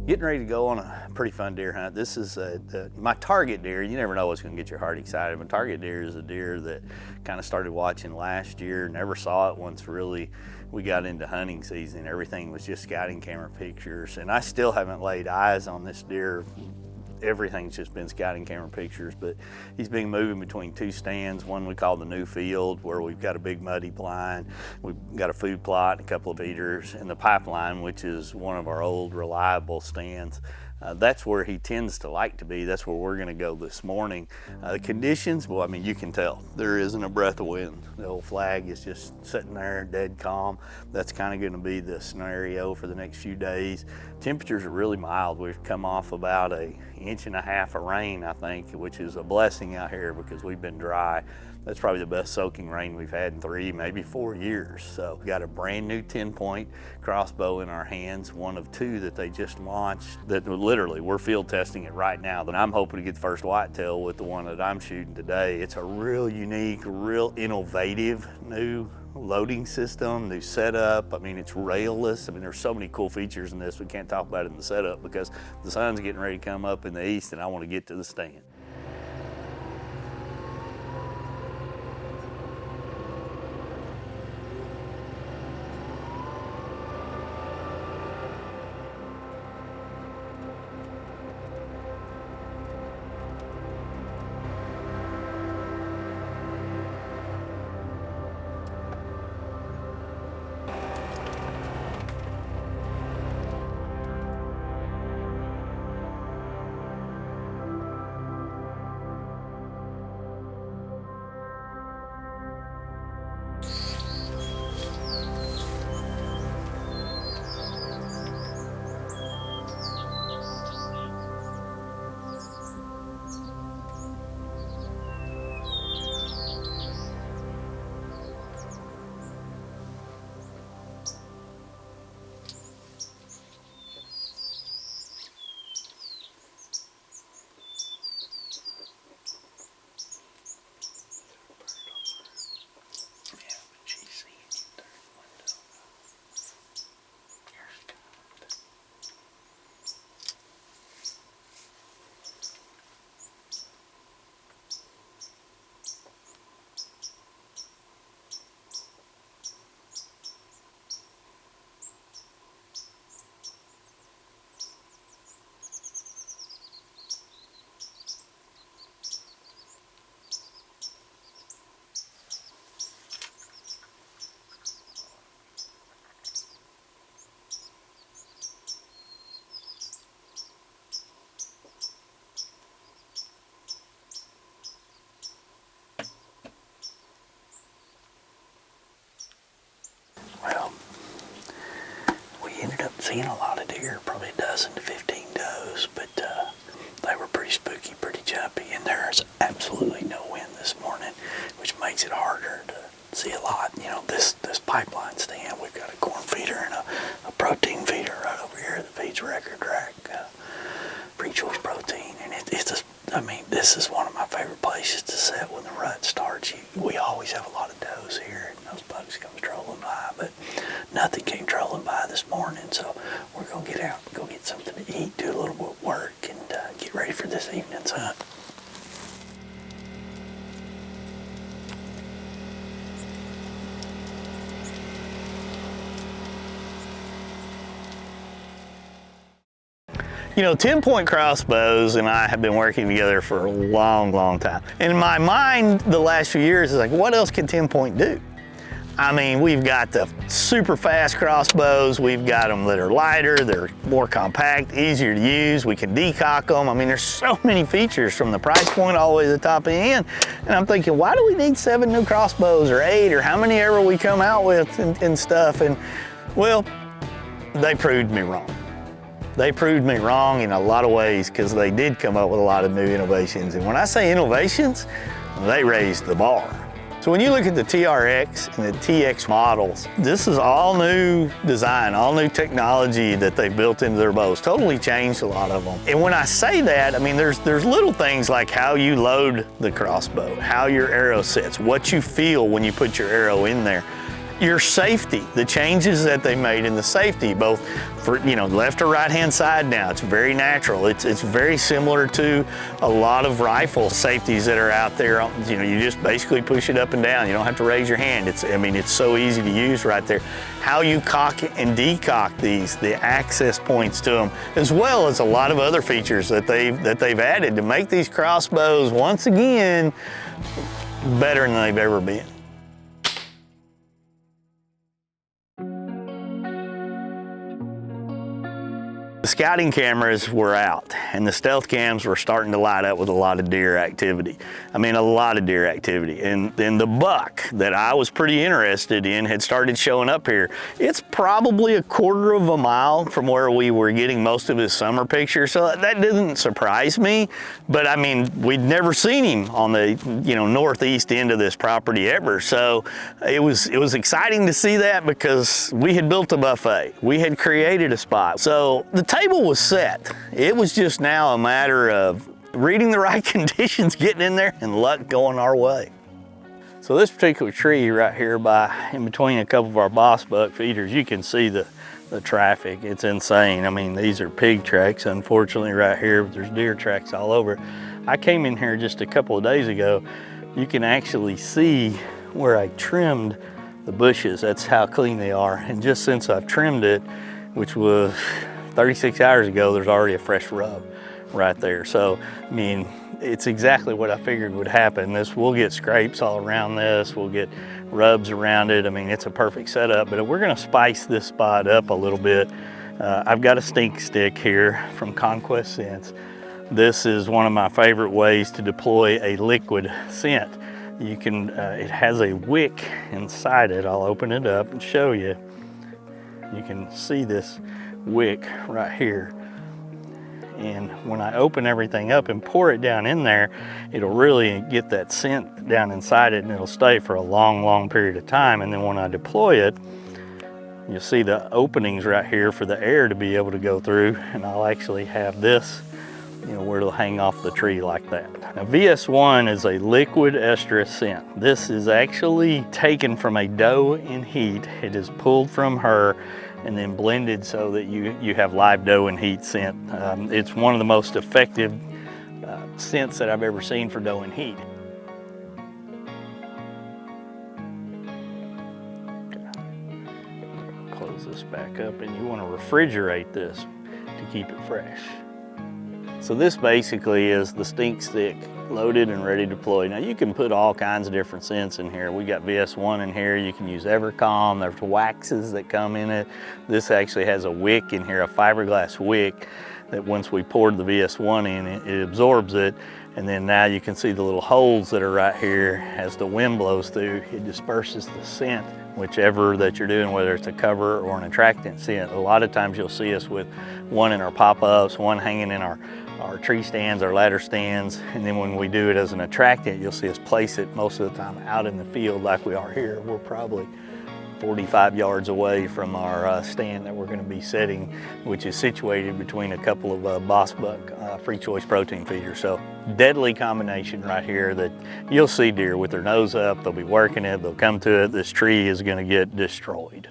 Getting ready to go on a pretty fun deer hunt. This is my target deer. You never know what's going to get your heart excited. My target deer is a deer that kind of started watching last year, never saw it once really we got into hunting season. Everything was just scouting camera pictures, and I still haven't laid eyes on this deer. Everything's just been scouting camera pictures, but he's been moving between two stands, one we call the new field, where we've got a big muddy blind, we've got a food plot, a couple of eaters, and the pipeline, which is one of our old reliable stands. That's where he tends to like to be. That's where we're gonna go this morning. The conditions, well, I mean, you can tell there isn't a breath of wind. The old flag is just sitting there dead calm. That's kind of gonna be the scenario for the next few days. Temperatures are really mild. We've come off about an inch and a half of rain, I think, which is a blessing out here because we've been dry. That's probably the best soaking rain we've had in 3, maybe 4 years. So we got a brand new TenPoint crossbow in our hands, one of 2 that they just launched that literally we're field testing it right now. But I'm hoping to get the first whitetail with the one that I'm shooting today. It's a real unique, real innovative new loading system, new setup. I mean, it's railless. I mean, there's so many cool features in this. We can't talk about it in the setup because the sun's getting ready to come up in the east and I want to get to the stand. Well, we ended up seeing a lot of deer, probably 12 to 15 does, but they were pretty spooky, pretty jumpy, and there's absolutely no wind this morning, which makes it harder to see a lot. You know, this pipeline stand, we've got a corn feeder and a protein feeder right over here that feeds record rack, free choice protein, and it's just, I mean, this is one of my favorite places to sit when the rut starts. We always have a lot of does here, and those bugs come trolling by, but nothing came trolling by this morning, so we're going to get out, go get something to eat, do a little bit of work, and get ready for this evening's hunt. You know, TenPoint Crossbows and I have been working together for a long, long time. In my mind, the last few years is like, what else can TenPoint do? I mean, we've got the super fast crossbows, we've got them that are lighter, they're more compact, easier to use, we can decock them. I mean, there's so many features from the price point all the way to the top of the end. And I'm thinking, why do we need 7 new crossbows or 8 or how many ever we come out with and stuff? And well, they proved me wrong. They proved me wrong in a lot of ways because they did come up with a lot of new innovations. And when I say innovations, they raised the bar. So when you look at the TRX and the TX models, this is all new design, all new technology that they built into their bows. Totally changed a lot of them. And when I say that, I mean, there's little things like how you load the crossbow, how your arrow sits, what you feel when you put your arrow in there. your safety, the changes that they made in the safety, both for, you know, left or right hand side now, it's very natural. It's very similar to a lot of rifle safeties that are out there. You know, you just basically push it up and down. You don't have to raise your hand. I mean, it's so easy to use right there. How you cock and decock these, the access points to them, as well as a lot of other features that they've added to make these crossbows, once again, better than they've ever been. The scouting cameras were out and the stealth cams were starting to light up with a lot of deer activity. I mean, a lot of deer activity. And then the buck that I was pretty interested in had started showing up here. It's probably a quarter of a mile from where we were getting most of his summer pictures, so that didn't surprise me. But I mean, we'd never seen him on the, you know, northeast end of this property ever. So it was exciting to see that, because we had built a buffet. We had created a spot. So the table was set. It was just now a matter of reading the right conditions, getting in there, and luck going our way. So this particular tree right here in between a couple of our boss buck feeders, you can see the traffic. It's insane. I mean, these are pig tracks, unfortunately, right here, but there's deer tracks all over. I came in here just a couple of days ago. You can actually see where I trimmed the bushes. That's how clean they are. And just since I've trimmed it, which was 36 hours ago, there's already a fresh rub right there. So, I mean, it's exactly what I figured would happen. We'll get scrapes all around this, we'll get rubs around it. I mean, it's a perfect setup, but we're gonna spice this spot up a little bit. I've got a stink stick here from Conquest Scents. This is one of my favorite ways to deploy a liquid scent. You can, it has a wick inside it. I'll open it up and show you. You can see this wick right here. And when I open everything up and pour it down in there, it'll really get that scent down inside it, and it'll stay for a long period of time. And then when I deploy it, you'll see the openings right here for the air to be able to go through, and I'll actually have this, you know, where it'll hang off the tree like that. Now, VS1 is a liquid estrus scent. This is actually taken from a doe in heat. It is pulled from her and then blended so that you have live doe in heat scent. It's one of the most effective scents that I've ever seen for doe in heat. Close this back up, and you want to refrigerate this to keep it fresh. So this basically is the stink stick loaded and ready to deploy. Now you can put all kinds of different scents in here. We got VS1 in here. You can use Evercalm. There's waxes that come in it. This actually has a wick in here, a fiberglass wick, that once we poured the VS1 in, it absorbs it. And then now you can see the little holes that are right here. As the wind blows through, it disperses the scent, whichever that you're doing, whether it's a cover or an attractant scent. A lot of times you'll see us with one in our pop-ups, one hanging in our tree stands, our ladder stands, and then when we do it as an attractant, you'll see us place it most of the time out in the field like we are here. We're probably 45 yards away from our stand that we're going to be setting, which is situated between a couple of boss buck free choice protein feeders. So deadly combination right here that you'll see deer with their nose up. They'll be working it, they'll come to it. This tree is going to get destroyed.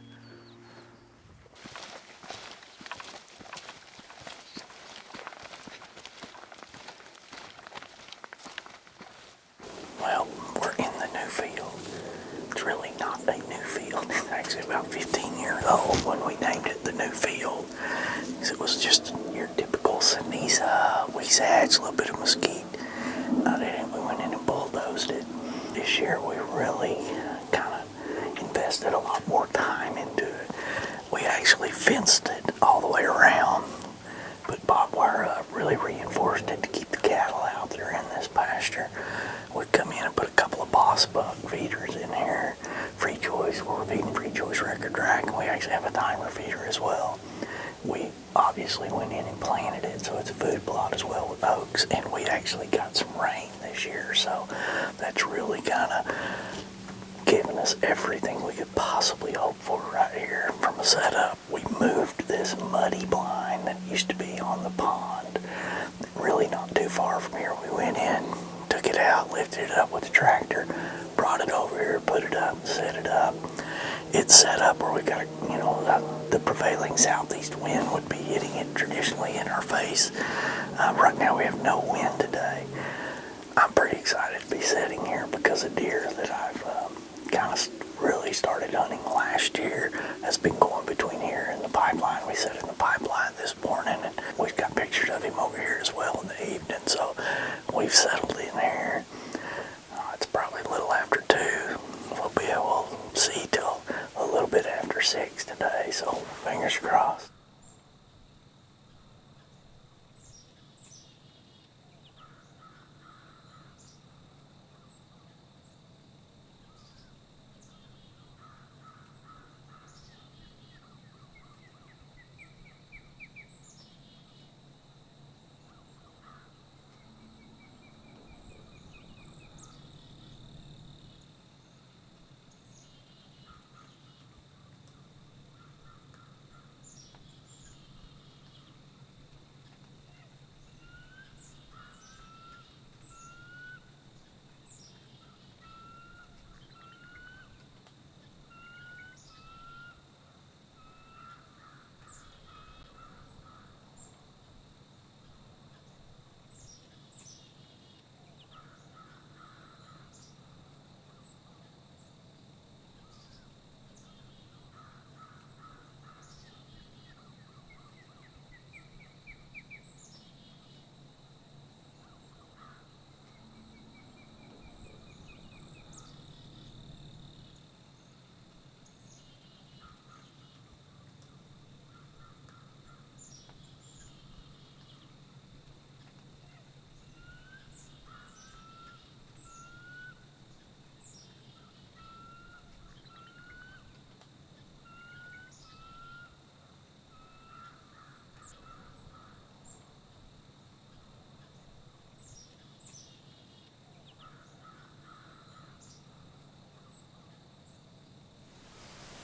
Well, we're in the new field. It's really not a new field. It's actually about 15 years old when we named it the new field. It was just your typical ceniza, weak sedge, a little bit of mesquite. We went in and bulldozed it. This year we really kind of invested a lot more time into it. We actually fenced it all the way around, put barbed wire up, really reinforced it to keep the cattle out there in this pasture. We'd come in and put a couple of boss buck feeders in here. Free choice, we're feeding free choice record rack, and we actually have a timer feeder as well. We obviously went in and planted it, so it's a food plot as well with oaks, and we actually got some rain this year, so that's really kind of given us everything we could possibly hope for right here from a setup. We moved this muddy blind that used to be on the pond, really not too far from here. We went in, took it out, lifted it up with the tractor, brought it over here, put it up, set it up. it's set up where we got, you know, the prevailing southeast wind would be hitting it traditionally in our face. Right now we have no wind today. I'm pretty excited to be sitting here because a deer that I've kind of really started hunting last year has been going between here and the pipeline. We set in the pipeline this morning, and we've got pictures of him over here as well in the evening. So we've settled in here. It's probably a little after 2. We'll be able to see till a little bit after 6 today. So fingers crossed.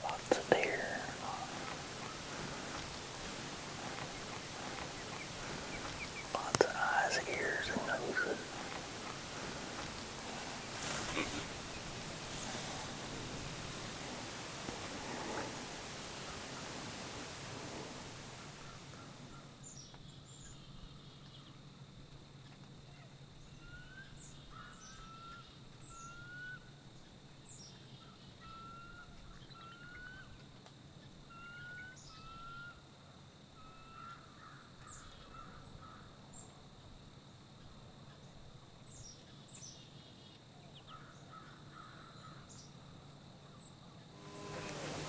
Lots of deer. Lots of eyes, ears, and noses.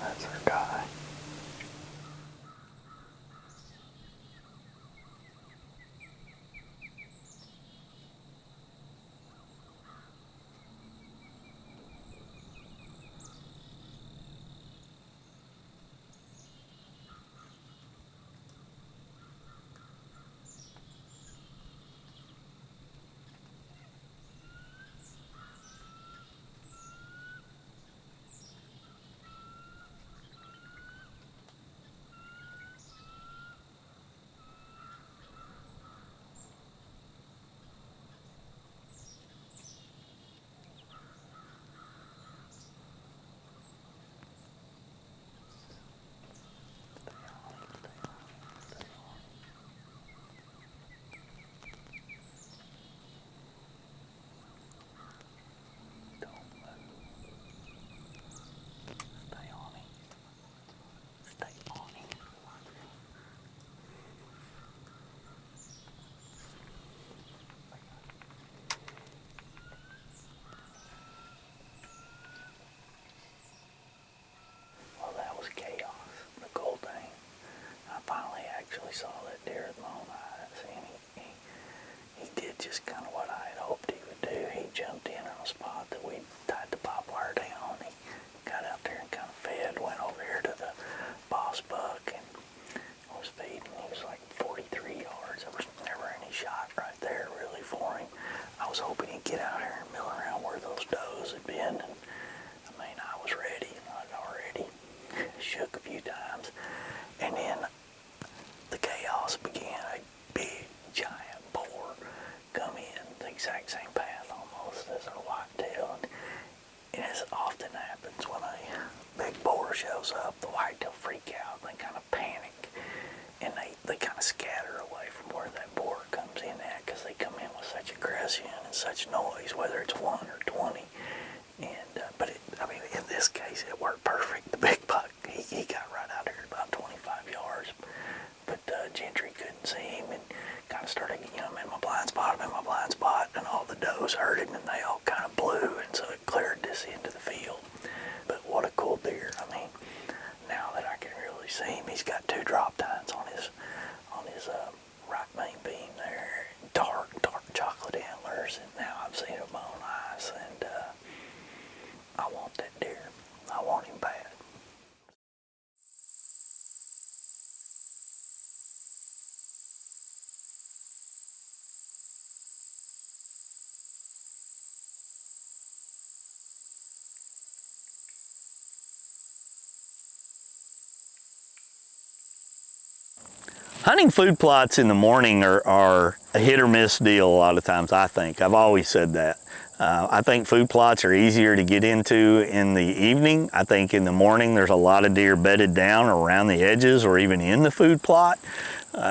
That's our guy. Chaos, the cool thing. I finally actually saw that deer with my own eyes, and he did just kind of what I had hoped he would do. He jumped in on a spot that we tied the pop wire down. He got out there and kind of fed, went over here to the boss buck and was feeding. He was like 43 yards. There was never any shot right there really for him. I was hoping he'd get out here and mill around where those does had been. And I mean, I was ready. I'd already shook a few times, and then the chaos began. A big giant boar come in of scatter away from where that boar comes in at, because they come in with such aggression and such noise, whether it's 1 or 20. And but I mean, in this case, it worked perfect. The big buck, he got right out there about 25 yards, but Gentry couldn't see him and kind of started, I'm in my blind spot, and all the does heard him, and they all kind of blew, and so it cleared this into the field. But what a cool deer! I mean, now that I can really see him, he's got 2 drop tines on his right main beam there, dark chocolate antlers, and now I've seen him with my own eyes, and I want that deer. I want him bad. Hunting food plots in the morning are a hit or miss deal a lot of times, I think. I've always said that. I think food plots are easier to get into in the evening. I think in the morning there's a lot of deer bedded down around the edges or even in the food plot,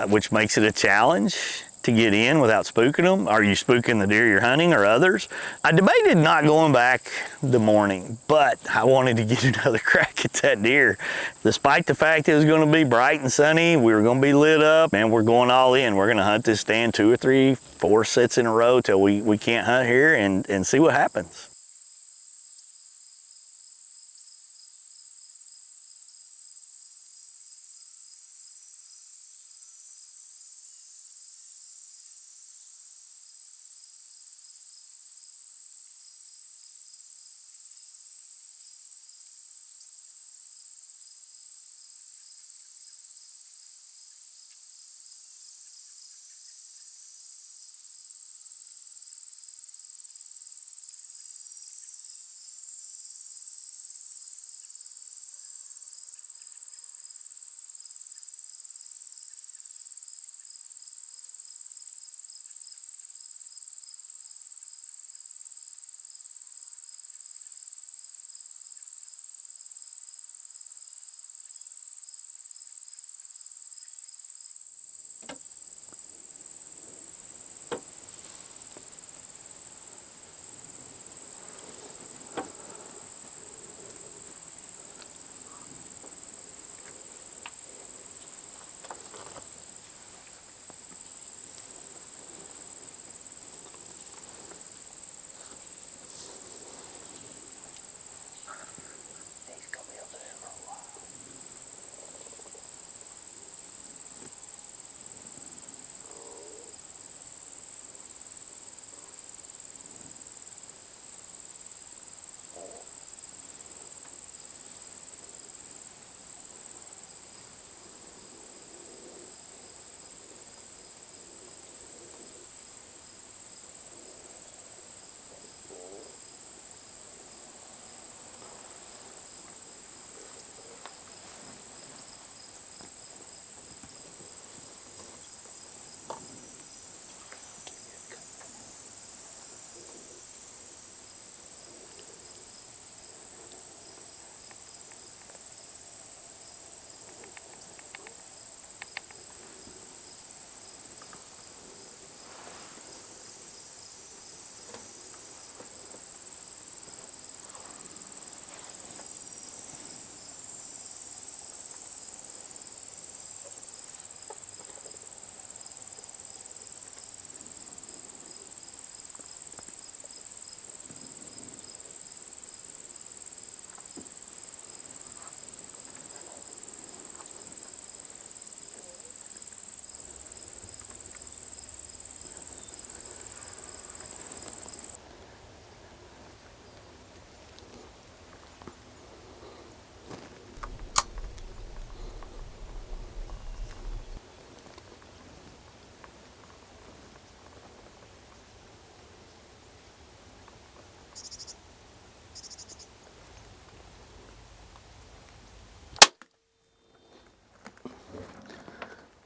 which makes it a challenge to get in without spooking them. Are you spooking the deer you're hunting or others? I debated not going back the morning, but I wanted to get another crack at that deer. Despite the fact it was going to be bright and sunny, we were going to be lit up, and we're going all in. We're going to hunt this stand 2 or 3, 4 sets in a row till we can't hunt here and see what happens.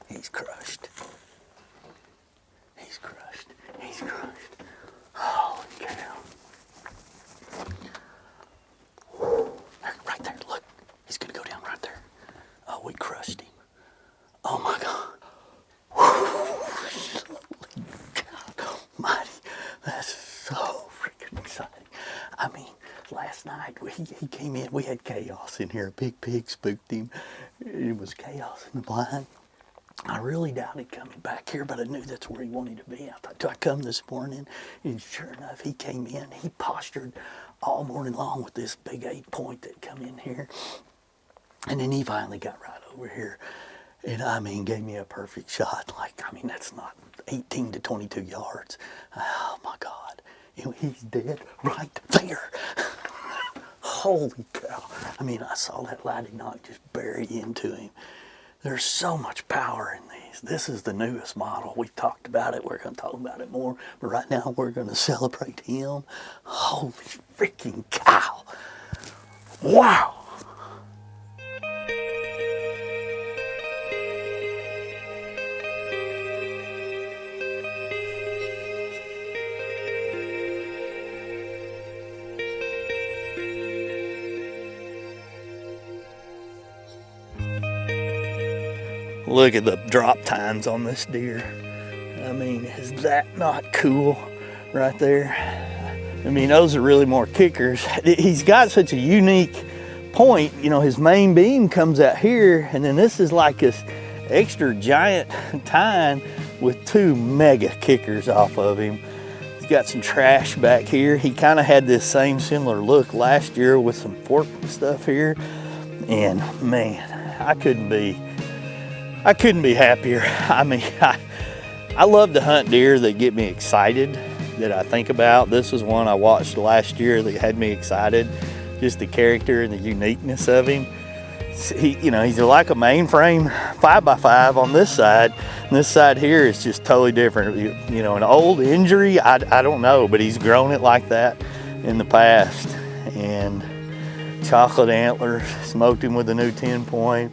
He's crushed. He's crushed. He's crushed. Holy cow. Right there, look. He's gonna go down right there. Oh, we crushed him. Oh my God. he came in, we had chaos in here. A big pig spooked him. It was chaos in the blind. I really doubted coming back here, but I knew that's where he wanted to be. I thought, do I come this morning? And sure enough, he came in. He postured all morning long with this big 8-point that come in here. And then he finally got right over here. And I mean, gave me a perfect shot. Like, I mean, that's not 18 to 22 yards. Oh my God. And he's dead right there. Holy cow. I mean, I saw that lighted knot just bury into him. There's so much power in these. This is the newest model. We've talked about it. We're going to talk about it more. But right now, we're going to celebrate him. Holy freaking cow. Wow. Look at the drop tines on this deer. I mean, is that not cool right there? I mean, those are really more kickers. He's got such a unique point. You know, his main beam comes out here, and then this is like this extra giant tine with 2 mega kickers off of him. He's got some trash back here. He kind of had this same similar look last year with some fork stuff here. And man, I couldn't be happier. I mean, I love to hunt deer that get me excited, that I think about. This was one I watched last year that had me excited. Just the character and the uniqueness of him. You know, he's like a mainframe 5x5 on this side. And this side here is just totally different. You know, an old injury, I don't know, but he's grown it like that in the past. And chocolate antler, smoked him with a new 10-point.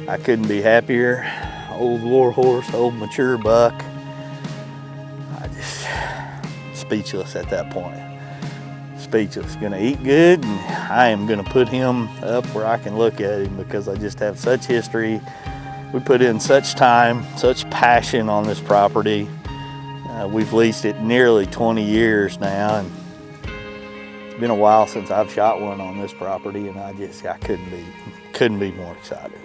I couldn't be happier. Old war horse, old mature buck. I just speechless at that point. Speechless. Gonna eat good, and I am gonna put him up where I can look at him because I just have such history. We put in such time, such passion on this property. We've leased it nearly 20 years now, and it's been a while since I've shot one on this property, and I couldn't be more excited.